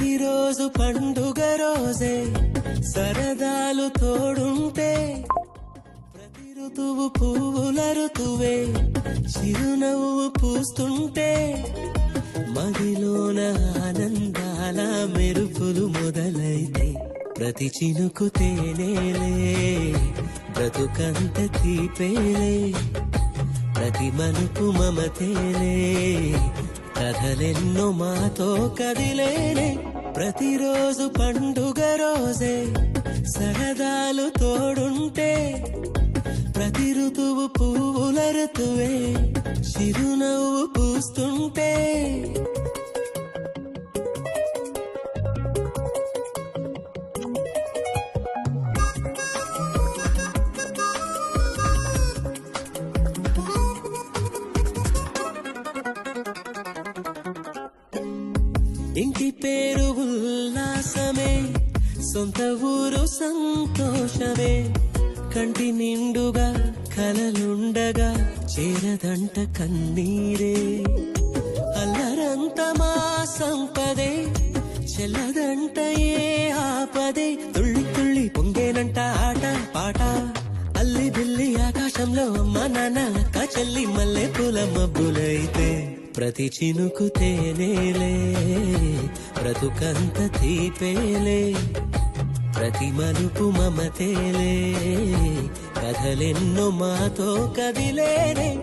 ప్రతిరోజు పండుగ రోజే సరదాలు తోడుంటే ప్రతి ఋతువు పువ్వుల ఋతువే చిరునవ్వు పూస్తుంటే మదిలోన ఆనందాల మెరుపులు మొదలైతే ప్రతి చినుకు తేనేలే బ్రతుకంత తీపేలే ప్రతి మలుపు మమతేలే కథలెన్నో మాతో కదిలేనే ప్రతిరోజు పండుగ రోజే సరదాలు తోడుంటే ప్రతి ఋతువు పువ్వుల ఋతువే చిరునవ్వు పూస్తుంటే ఇంటి పేరు ఉల్లాసమే సొంత ఊరు సంతోషమే కంటి నిండుగా కలలుండగా చేరదంట కన్నీరే అల్లరంత మా సంపదే చెల్లదంట ఏ ఆపదే తుళ్ళి తుళ్ళి పొంగేనంట ఆట పాట అల్లి బిల్లి ఆకాశంలో అమ్మ నాన్న అక్క చెల్లి మల్లె పూల మబ్బులైతే ప్రతి చినుకు తేనేలే బ్రతుకంత తీపేలే ప్రతి మలుపు మమతేలే కథలెన్నో మాతో కదిలేనే